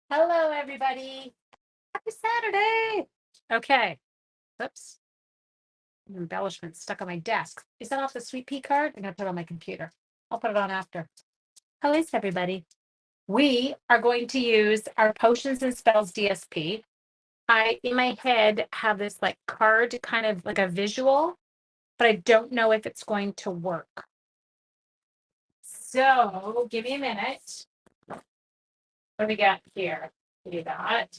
Hello, everybody. Happy Saturday. Okay. Oops. Embellishment stuck on my desk. Is that off the sweet pea card? I'm going to put it on my computer. I'll put it on after. Hello, everybody. We are going to use our Potions and Spells DSP. I, in my head, have this like card, kind of like a visual, but I don't know if it's going to work. So give me a minute. What do we got here? Do that.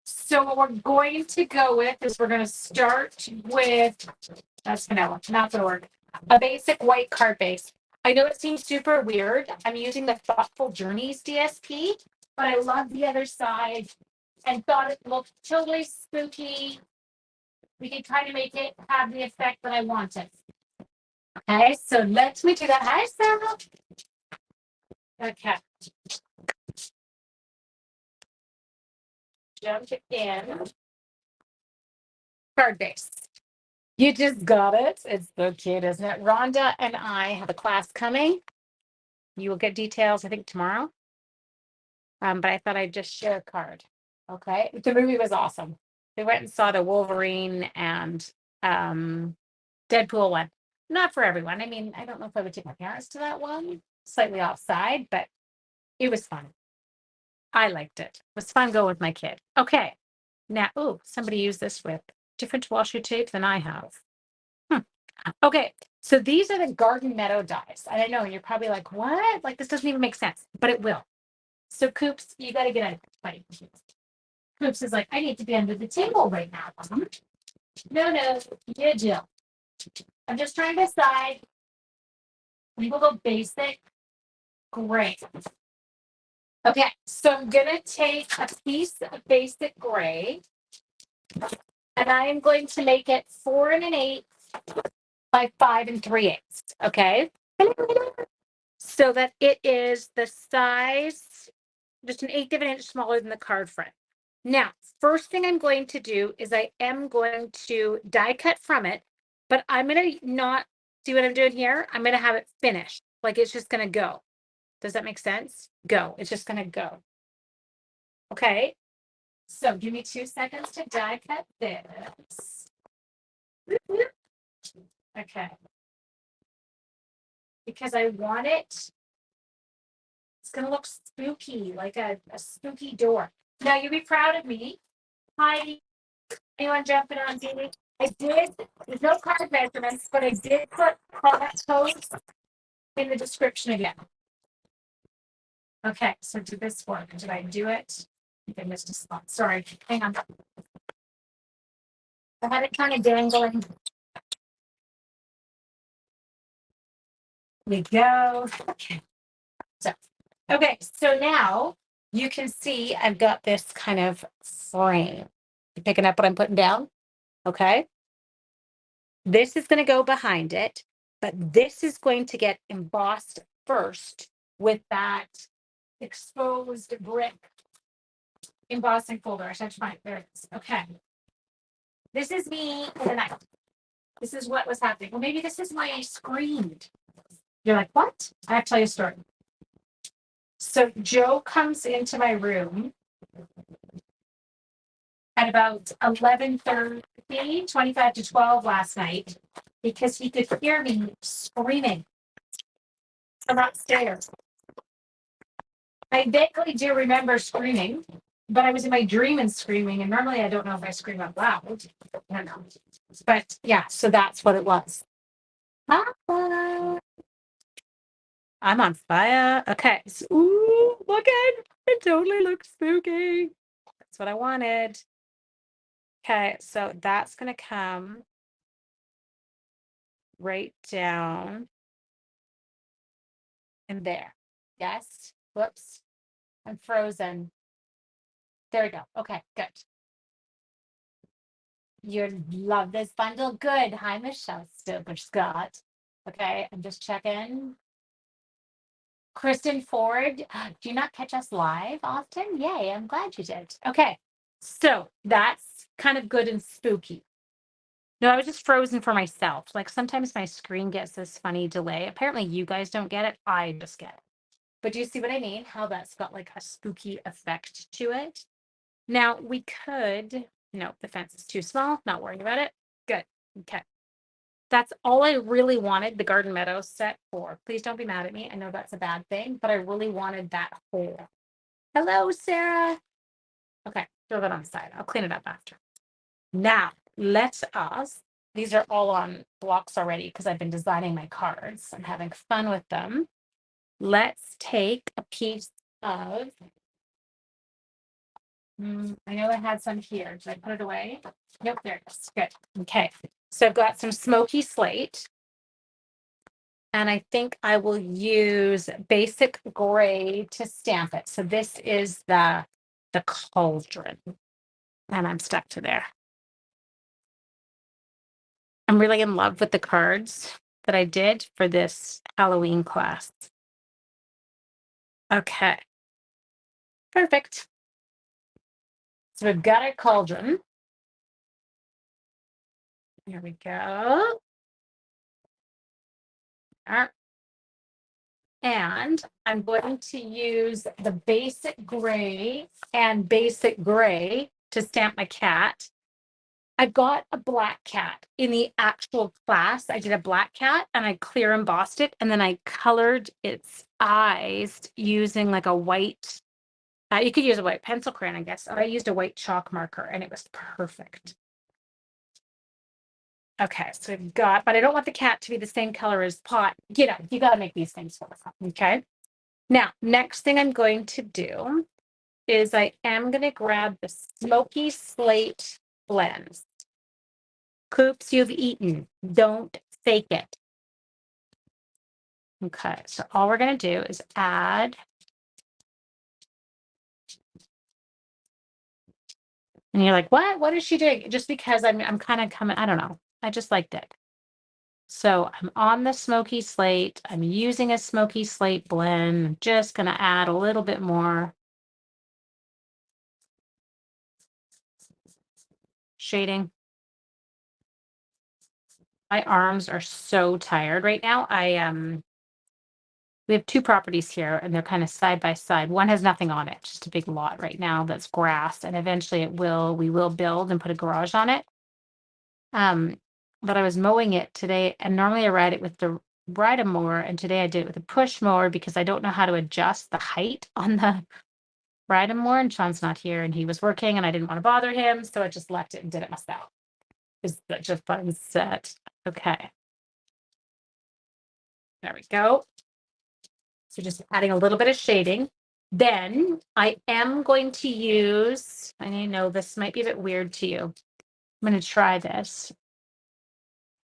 So what we're going to go with is we're going to start with, that's vanilla, not gonna work, a basic white card base. I know it seems super weird. I'm using the Thoughtful Journeys DSP, but I love the other side and thought it looked totally spooky. We can kind of make it have the effect that I wanted. Okay, so let me do that. Hi, Sarah. Okay. Jump in. Card base. You just got it. It's so cute, isn't it? Rhonda and I have a class coming. You will get details, I think, tomorrow. But I thought I'd just share a card. Okay. The movie was awesome. We went and saw the Wolverine and Deadpool one. Not for everyone. I mean, I don't know if I would take my parents to that one. Slightly offside, but it was fun. I liked it. It was fun going with my kid. Okay. Now, oh, somebody used this with different washi tape than I have. Okay, so these are the Garden Meadow dies. And I know you're probably like, what? Like, this doesn't even make sense, but it will. So, Coops, you got to get out of fighting. Coops is like, I need to be under the table right now. No, yeah, Jill. I'm just trying to decide. We will go basic. Great. Okay, so I'm going to take a piece of basic gray and I am going to make it 4 1/8 by 5 3/8. Okay. So that it is the size, just an 1/8 of an inch smaller than the card front. Now, first thing I'm going to do is I am going to die cut from it, but I'm going to not see what I'm doing here. I'm going to have it finished. Like it's just going to go. Does that make sense? Go. It's just going to go. Okay. So give me 2 seconds to die cut this. Okay. Because I want it, it's going to look spooky, like a spooky door. Now you'll be proud of me. Hi, anyone jumping on TV? I did, there's no card measurements, but I did put product codes in the description again. Okay, so did this work? Did I do it? I think I missed a spot. Sorry, hang on. I had it kind of dangling. We go. Okay. So now you can see I've got this kind of frame. You picking up what I'm putting down? Okay. This is going to go behind it, but this is going to get embossed first with that exposed brick embossing folder. I should find it. There it is. Okay. This is me in the night. This is what was happening. Well, maybe this is why I screamed. You're like, what? I have to tell you a story. So Joe comes into my room at about 11:30, 25 to 12 last night, because he could hear me screaming from upstairs. I vaguely do remember screaming, but I was in my dream and screaming, and normally I don't know if I scream out loud. I don't know. But yeah, so that's what it was. I'm on fire. Okay. So, ooh, look at it. Totally looks spooky. That's what I wanted. Okay, so that's gonna come right down in there. Yes. Whoops. I'm frozen. There we go. Okay, good. You love this bundle. Good. Hi, Michelle Scott. Okay, I'm just checking. Kristen Ford, do you not catch us live often? Yay, I'm glad you did. Okay, so that's kind of good and spooky. No, I was just frozen for myself. Like sometimes my screen gets this funny delay. Apparently, you guys don't get it. I just get it. But do you see what I mean? How that's got like a spooky effect to it. Now we could, no, the fence is too small, not worrying about it. Good. Okay. That's all I really wanted the Garden Meadow set for. Please don't be mad at me. I know that's a bad thing, but I really wanted that hole. Hello, Sarah. Okay, throw that on the side. I'll clean it up after. Now, let us, these are all on blocks already because I've been designing my cards. I'm having fun with them. Let's take a piece of, I know I had some here. Did I put it away? Nope, there it is. Good. Okay. So I've got some smoky slate. And I think I will use basic gray to stamp it. So this is the cauldron. And I'm stuck to there. I'm really in love with the cards that I did for this Halloween class. Okay. Perfect. So we've got our cauldron. Here we go. And I'm going to use the basic gray and basic gray to stamp my cat. I got a black cat in the actual class. I did a black cat and I clear embossed it. And then I colored its eyes using like a white, you could use a white pencil crayon, I guess. I used a white chalk marker and it was perfect. Okay, so we've got, but I don't want the cat to be the same color as Pot. You know, you got to make these things for fun. Okay. Now, next thing I'm going to do is I am going to grab the Smoky Slate blends. Coops you've eaten. Don't fake it. Okay, so all we're going to do is add. And you're like, what? What is she doing? Just because I'm kind of coming, I don't know. I just liked it. So I'm on the Smoky Slate. I'm using a Smoky Slate blend. I'm just going to add a little bit more shading. My arms are so tired right now. We have two properties here and they're kind of side by side. One has nothing on it, just a big lot right now that's grass. And eventually we will build and put a garage on it. But I was mowing it today and normally I ride it with the ride a mower. And today I did it with a push mower because I don't know how to adjust the height on the ride a mower. And Sean's not here and he was working and I didn't want to bother him. So I just left it and did it myself. It's such a fun set. Okay. There we go. So just adding a little bit of shading. Then I am going to use, and I know this might be a bit weird to you. I'm going to try this.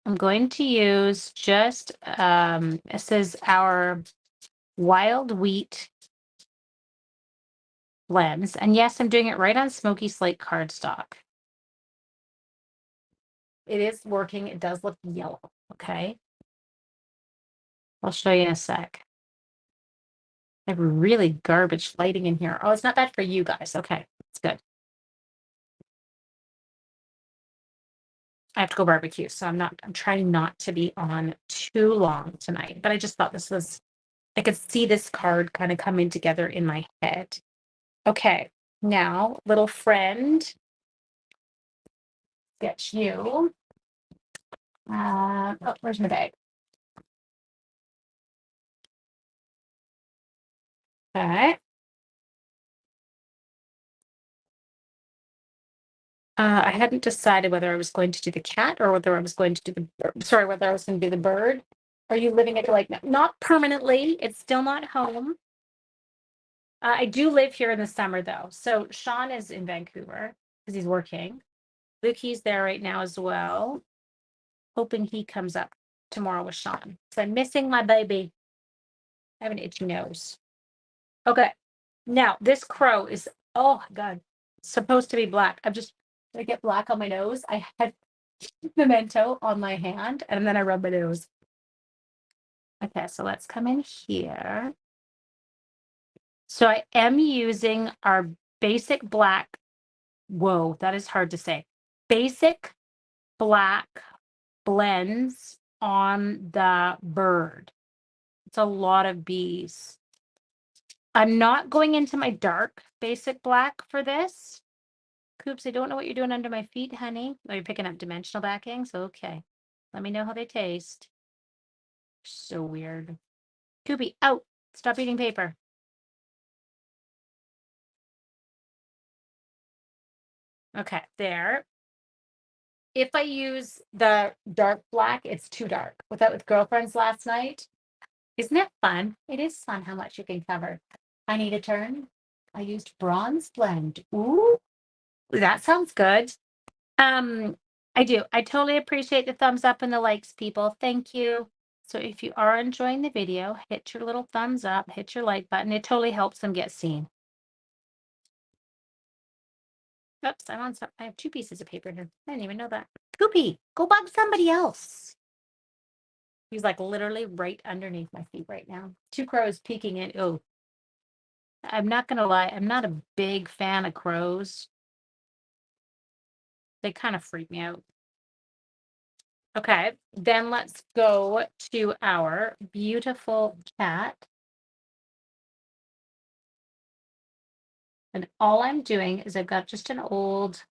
I'm going to use just, it says our wild wheat blends. And yes, I'm doing it right on Smoky Slate cardstock. It is working. It does look yellow. Okay. I'll show you in a sec. I have really garbage lighting in here. Oh, it's not bad for you guys. Okay, it's good. I have to go barbecue, so I'm trying not to be on too long tonight, but I just thought I could see this card kind of coming together in my head. Okay, now, little friend, get you. Oh, where's my bag? Okay. I hadn't decided whether I was going to do the cat or whether I was going to do whether I was going to do the bird. Are you living it like not permanently? It's still not home. I do live here in the summer though. So Sean is in Vancouver because he's working. Lukey's there right now as well. Hoping he comes up tomorrow with Sean. So I'm missing my baby. I have an itchy nose. Okay. Now this crow is, oh God, supposed to be black. Did I get black on my nose? I had memento on my hand and then I rub my nose. Okay, so let's come in here. So I am using our basic black. Whoa, that is hard to say. Basic black blends on the bird. It's a lot of bees. I'm not going into my dark basic black for this. Coops, I don't know what you're doing under my feet, honey. Oh, you're picking up dimensional backings? Okay. Let me know how they taste. So weird. Koopy, out. Stop eating paper. Okay, there. If I use the dark black, it's too dark. With that with girlfriends last night. Isn't it fun? It is fun how much you can cover. I need a turn. I used bronze blend. Ooh, that sounds good. Um, I do. I totally appreciate the thumbs up and the likes, people. Thank you. So if you are enjoying the video, hit your little thumbs up, hit your like button. It totally helps them get seen. Oops, I'm on some. I have 2 pieces of paper here. I didn't even know that. Poopy, go bug somebody else. He's like literally right underneath my feet right now. 2 crows peeking in. Oh, I'm not gonna lie. I'm not a big fan of crows. They kind of freak me out. Okay, then let's go to our beautiful cat. And all I'm doing is I've got just an old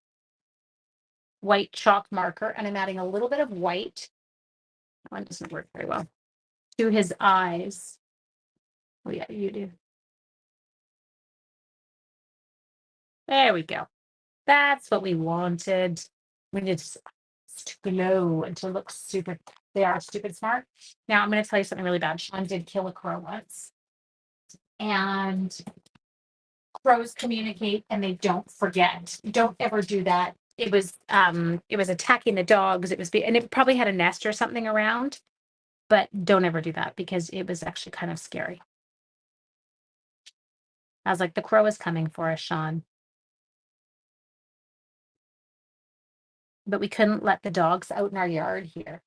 white chalk marker and I'm adding a little bit of white. That one doesn't work very well. To his eyes. Oh yeah, you do. There we go. That's what we wanted. We need to glow and to look super. They are stupid smart. Now I'm going to tell you something really bad. Sean did kill a crow once. And crows communicate and they don't forget. Don't ever do that. It was attacking the dogs. And it probably had a nest or something around, but don't ever do that because it was actually kind of scary. I was like, the crow is coming for us, Sean. But we couldn't let the dogs out in our yard here.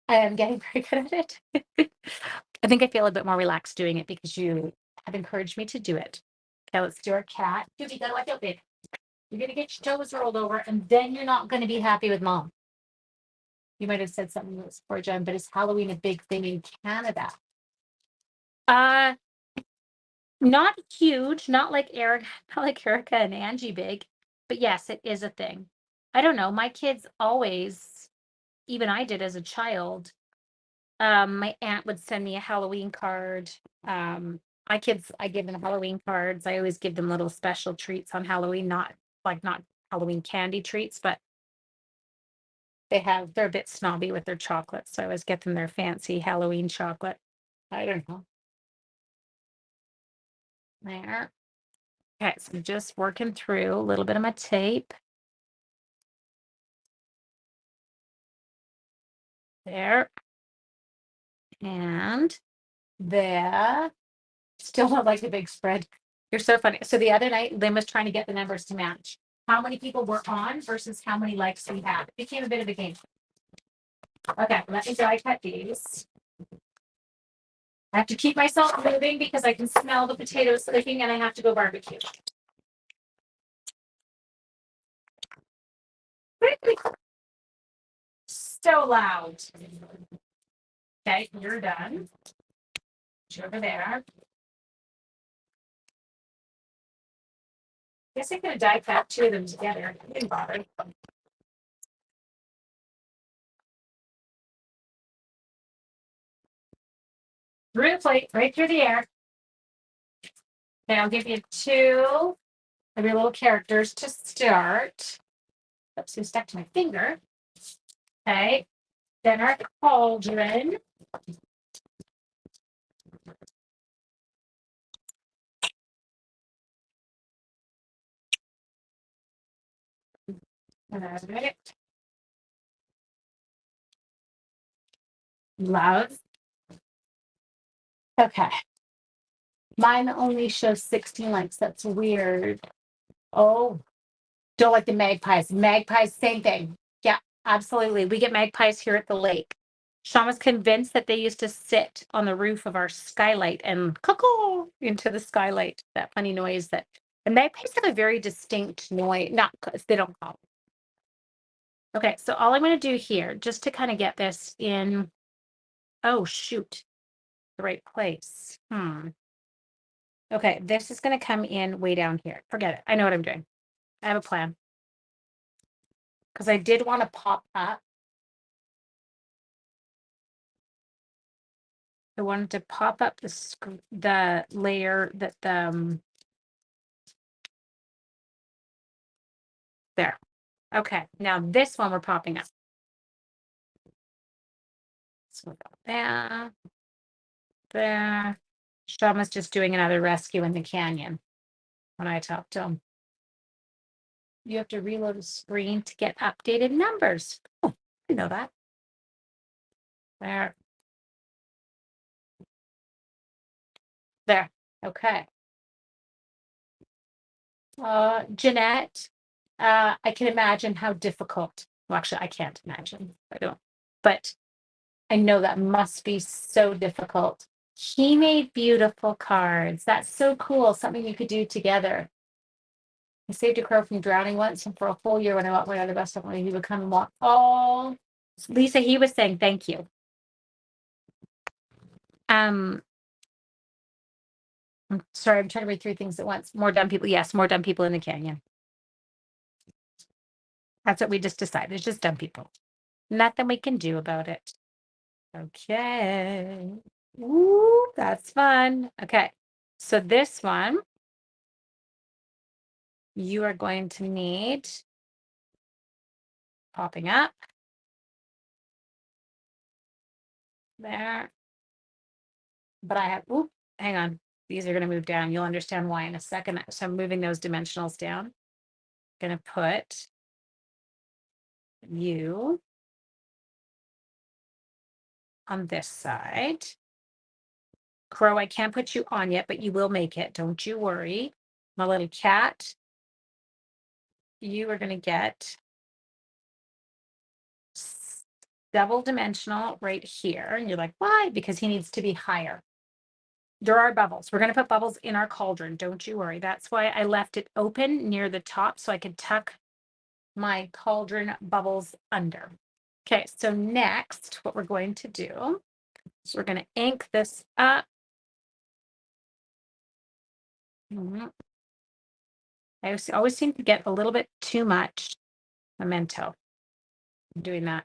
I am getting very good at it. I think I feel a bit more relaxed doing it because you have encouraged me to do it. Okay, let's do our cat. Doopy, gotta watch out, babe. You're gonna get your toes rolled over, and then you're not gonna be happy with mom. You might have said something else before, Jen, but is Halloween a big thing in Canada? Uh, not huge, not like Eric, not like Erica and Angie big, but yes, it is a thing. I don't know. My kids always, even I did as a child. My aunt would send me a Halloween card. My kids, I give them Halloween cards. I always give them little special treats on Halloween, not Halloween candy treats, but they're a bit snobby with their chocolates. So I always get them their fancy Halloween chocolate. I don't know. There. Okay, so I'm just working through a little bit of my tape. There. And there. Still don't like the big spread. You're so funny. So the other night, Lynn was trying to get the numbers to match. How many people were on versus how many likes we had. It became a bit of a game. Okay, let me dry cut these. I have to keep myself moving because I can smell the potatoes cooking and I have to go barbecue. So loud. Okay, you're done. You're over there. Guess I could have die cut 2 of them together. I didn't bother. Through the plate, right through the air. Okay, I'll give you 2 of your little characters to start. Oops, who stuck to my finger. Okay, then our cauldron. Alright. Love. Okay. Mine only shows 16 likes. That's weird. Oh, don't like the magpies. Magpies, same thing. Yeah, absolutely. We get magpies here at the lake. Sean was convinced that they used to sit on the roof of our skylight and cuckoo into the skylight. That funny noise that, and magpies have a very distinct noise. Not, they don't call. Okay, so all I'm going to do here, just to kind of get this in, oh shoot, the right place. Okay, this is going to come in way down here. Forget it. I know what I'm doing. I have a plan. Because I did want to pop up. I wanted to pop up the layer that there. Okay, now this one we're popping up. So there, there. Sean was just doing another rescue in the canyon when I talked to him. You have to reload a screen to get updated numbers. Oh, I know that. There. There. Okay. Jeanette, I can imagine how difficult. Well, actually, I can't imagine. I don't. But I know that must be so difficult. He made beautiful cards. That's so cool. Something you could do together. I saved a crow from drowning once, and for a whole year when I walked right on the bus stop, when he would come and walk. Oh, Lisa, he was saying thank you. I'm sorry, I'm trying to read three things at once. More dumb people. Yes, more dumb people in the canyon. That's what we just decided. It's just dumb people. Nothing we can do about it. Okay. Ooh, that's fun. Okay. So this one, you are going to need popping up there. But I have, oop, hang on. These are going to move down. You'll understand why in a second. So I'm moving those dimensionals down. Going to put you on this side. Crow, I can't put you on yet, but you will make it. Don't you worry. My little cat, you are going to get double dimensional right here. And you're like, why? Because he needs to be higher. There are bubbles. We're going to put bubbles in our cauldron. Don't you worry. That's why I left it open near the top so I could tuck my cauldron bubbles under. Okay, so next, what we're going to do is we're going to ink this up. I always seem to get a little bit too much memento. I'm doing that.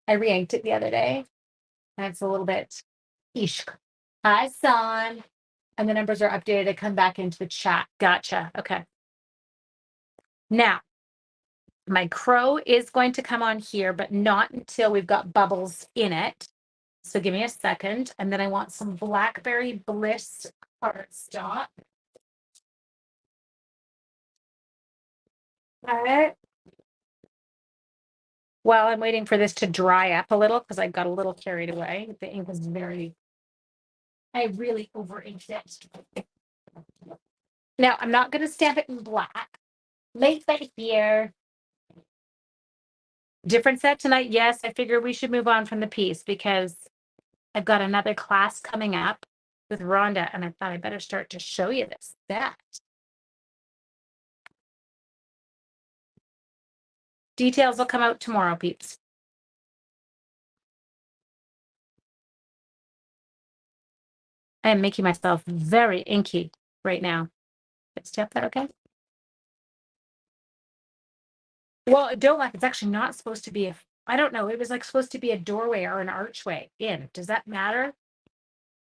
I re-inked it the other day, and it's a little bit ish. Hi, son. And the numbers are updated to come back into the chat. Gotcha. Okay. Now, my crow is going to come on here, but not until we've got bubbles in it. So give me a second. And then I want some Blackberry Bliss cardstock. All right. While I'm waiting for this to dry up a little, because I got a little carried away. The ink was I really over inked it. Now, I'm not going to stamp it in black. Late night here. Different set tonight. Yes, I figure we should move on from the piece because I've got another class coming up with Rhonda, and I thought I better start to show you this set. Details will come out tomorrow, peeps. I am making myself very inky right now. Stamp that okay? Well, don't laugh. It's actually not supposed to be I don't know. It was like supposed to be a doorway or an archway in. Does that matter?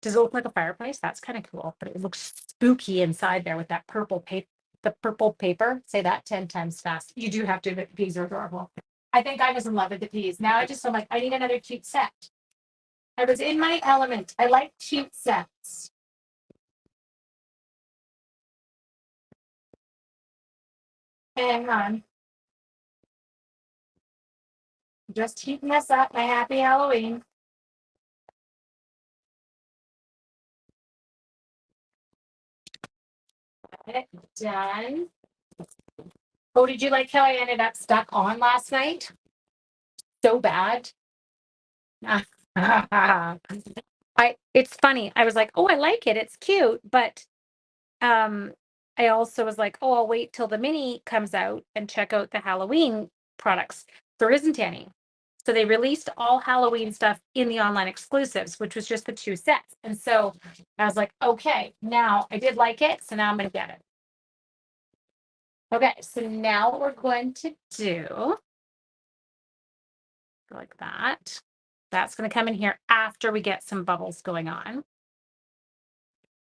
Does it look like a fireplace? That's kind of cool, but it looks spooky inside there with that purple paper. The purple paper. Say that 10 times fast. You do have to admit the peas are adorable. I think I was in love with the peas. Now I just feel like I need another cute set. I was in my element. I like cute sets. Hang on. Just heating this up. My happy Halloween. It done. Oh, did you like how I ended up stuck on last night? So bad. It's funny. I was like, oh, I like it. It's cute. But I also was like, oh, I'll wait till the mini comes out and check out the Halloween products. There isn't any. So they released all Halloween stuff in the online exclusives, which was just the 2 sets. And so I was like, okay, now I did like it. So now I'm going to get it. Okay, so now what we're going to do, like that. That's going to come in here after we get some bubbles going on.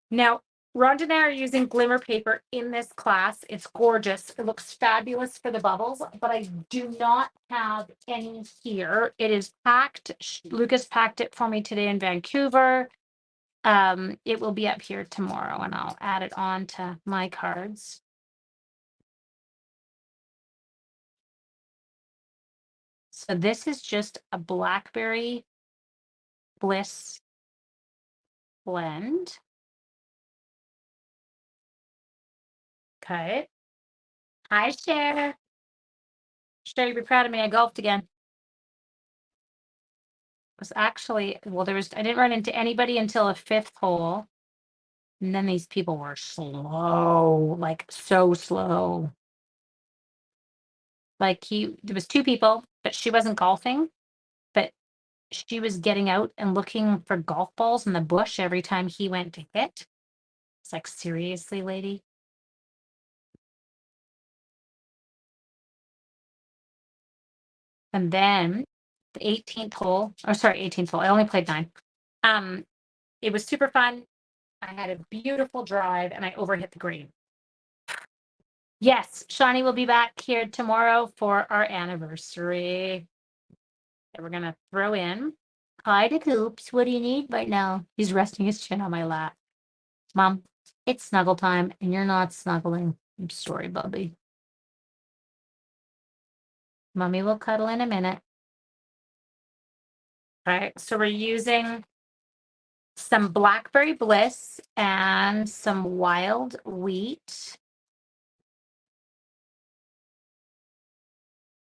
Now, Rhonda and I are using glimmer paper in this class. It's gorgeous. It looks fabulous for the bubbles, but I do not have any here. It is packed. Lucas packed it for me today in Vancouver. It will be up here tomorrow, and I'll add it on to my cards. So this is just a Blackberry Bliss blend. Okay. Hi, Cher. Cher, you'd be proud of me. I golfed again. It was actually, well, I didn't run into anybody until a 5th hole. And then these people were slow, like so slow. Like there was 2 people, but she wasn't golfing, but she was getting out and looking for golf balls in the bush every time he went to hit. It's like, seriously, lady? And then the 18th hole, or sorry, 18th hole. I only played 9. It was super fun. I had a beautiful drive and I overhit the green. Yes, Shawnee will be back here tomorrow for our anniversary. And we're gonna throw in. Hi to Coops. What do you need right now? He's resting his chin on my lap. Mom, it's snuggle time and you're not snuggling. I'm sorry, Bubby. Mommy will cuddle in a minute. All right, so we're using some Blackberry Bliss and some wild wheat.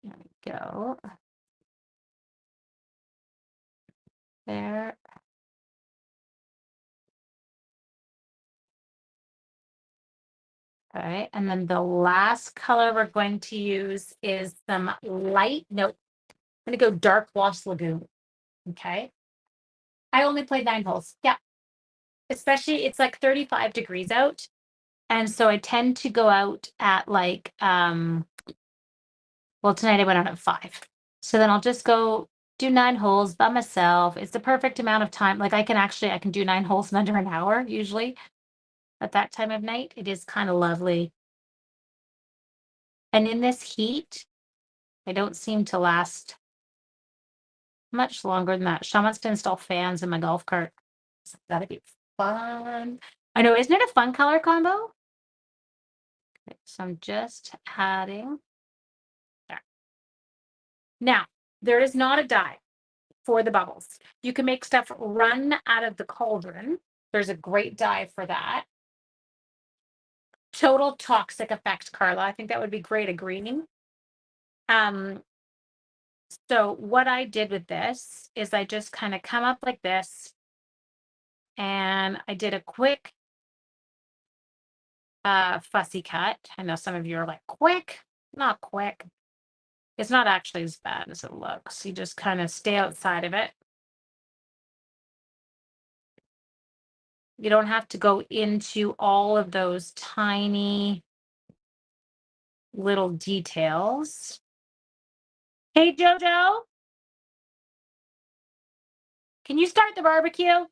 There we go. There. Okay, and then the last color we're going to use is some light, nope, I'm gonna go dark Lost Lagoon. Okay. I only played 9 holes. Yeah. Especially it's like 35 degrees out. And so I tend to go out at like well, tonight I went out at 5. So then I'll just go do 9 holes by myself. It's the perfect amount of time. Like I can do 9 holes in under an hour usually at that time of night. It is kind of lovely. And in this heat, I don't seem to last much longer than that. Sean wants to install fans in my golf cart. So that'd be fun. I know, isn't it a fun color combo? Okay, so I'm just adding there. Now, there is not a dye for the bubbles. You can make stuff run out of the cauldron. There's a great dye for that. Total toxic effect, Carla. I think that would be great, a green. So what I did with this is I just kind of come up like this and I did a quick fussy cut. I know some of you are like, quick, not quick. It's not actually as bad as it looks. You just kind of stay outside of it. You don't have to go into all of those tiny little details. Hey, Jojo, can you start the barbecue? I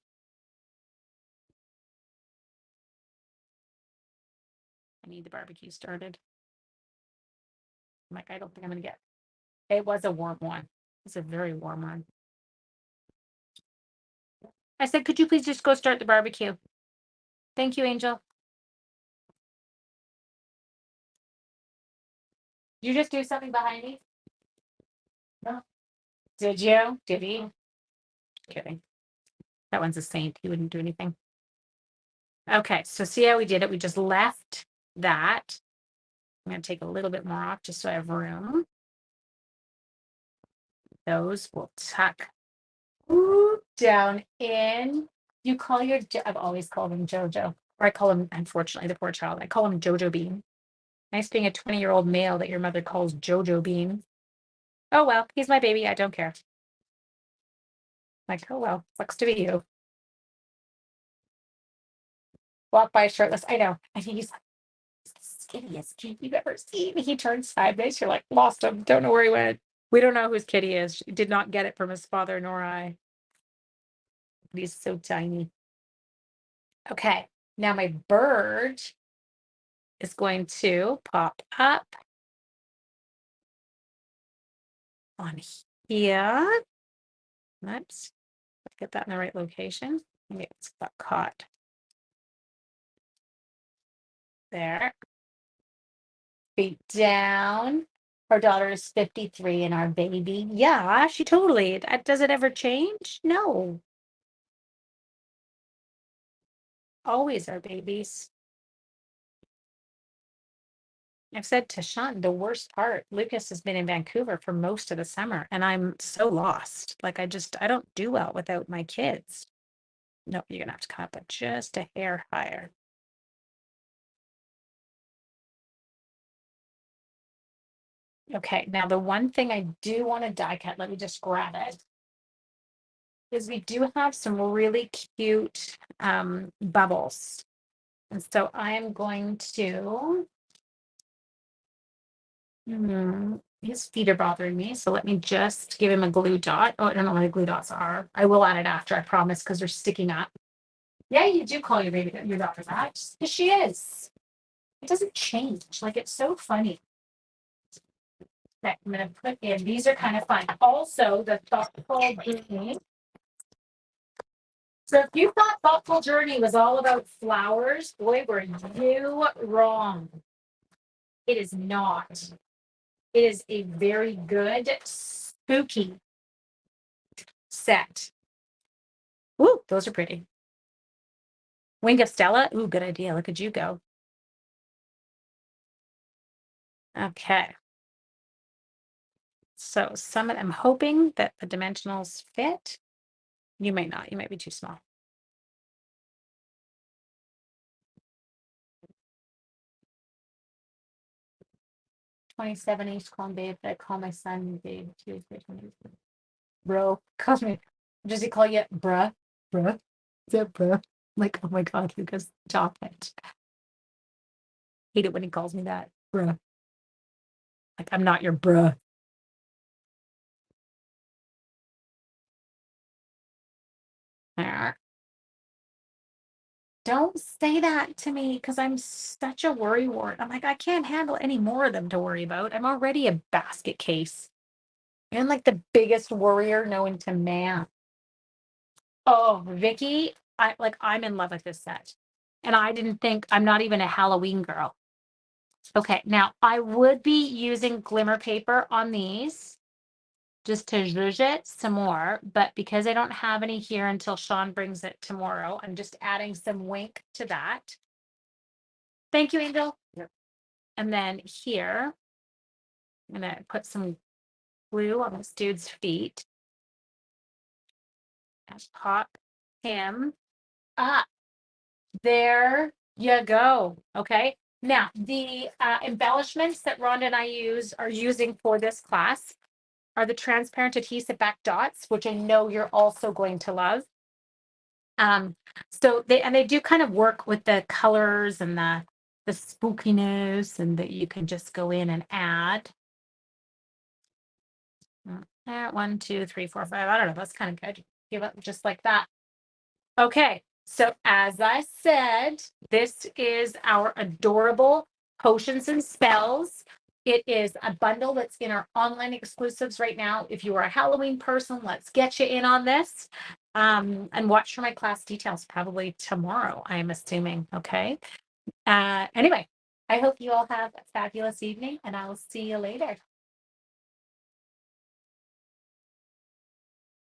need the barbecue started. I'm like, I don't think I'm going to get it. It was a warm one. It's a very warm one. I said, could you please just go start the barbecue? Thank you, Angel. Did you just do something behind me? No. Did you? Did he? Kidding. That one's a saint. He wouldn't do anything. Okay, so see how we did it? We just left that. I'm going to take a little bit more off just so I have room. Those will tuck down in. You call your, I've always called him Jojo, or I call him, unfortunately, the poor child, I call him Jojo Bean. Nice being a 20-year-old male that your mother calls Jojo Bean. Oh, well, he's my baby. I don't care. Like, oh, well, sucks to be you. Walk by shirtless. I know. I think he's like the skinniest kid you've ever seen. He turned sideways. You're like, lost him. Don't know where he went. We don't know whose kid he is. Did not get it from his father nor I. But he's so tiny. Okay. Now my bird is going to pop up on here. Oops. Get that in the right location. Maybe it's got caught. There. Feet down. Our daughter is 53 and our baby. Yeah, she totally. Does it ever change? No. Always our babies. I've said to Sean, the worst part, Lucas has been in Vancouver for most of the summer and I'm so lost. Like I don't do well without my kids. No, you're gonna have to come up just a hair higher. Okay, now the one thing I do want to die cut, let me just grab it, is we do have some really cute bubbles. And so I am going to, his feet are bothering me. So let me just give him a glue dot. Oh, I don't know what the glue dots are. I will add it after, I promise, because they're sticking up. Yeah, you do call your baby, your daughter that. Because she is. It doesn't change. Like, it's so funny. Okay, I'm going to put in, these are kind of fun. Also, the thoughtful journey. So if you thought thoughtful journey was all about flowers, boy, were you wrong. It is not. It is a very good spooky set. Ooh, those are pretty. Wing of Stella. Ooh, good idea. Look at you go. Okay. So I'm hoping that the dimensionals fit. You may not. You might be too small. $27 East call babe. I call my son babe. Bro, calls me. Does he call you bruh? Bruh? Is that bruh? Like, oh my God, Lucas, stop it. Hate it when he calls me that. Bruh. Like, I'm not your bruh. Don't say that to me because I'm such a worry wart. I'm like, I can't handle any more of them to worry about. I'm already a basket case. I'm like the biggest worrier known to man. Oh, Vicky, I'm in love with this set. And I didn't think I'm not even a Halloween girl. Okay, now I would be using glimmer paper on these just to zhuzh it some more, but because I don't have any here until Sean brings it tomorrow, I'm just adding some wink to that. Thank you, Angel. Yep. And then here, I'm gonna put some glue on this dude's feet and pop him up. There you go. Okay. Now, the embellishments that Rhonda and I are using for this class are the transparent adhesive back dots, which I know you're also going to love. So they do kind of work with the colors and the spookiness, and that you can just go in and add. There, 1, 2, 3, 4, 5. I don't know. That's kind of good. Give it just like that. Okay. So as I said, this is our adorable potions and spells. It is a bundle that's in our online exclusives right now. If you are a Halloween person, let's get you in on this. And watch for my class details probably tomorrow, I'm assuming. Okay. Anyway, I hope you all have a fabulous evening and I'll see you later.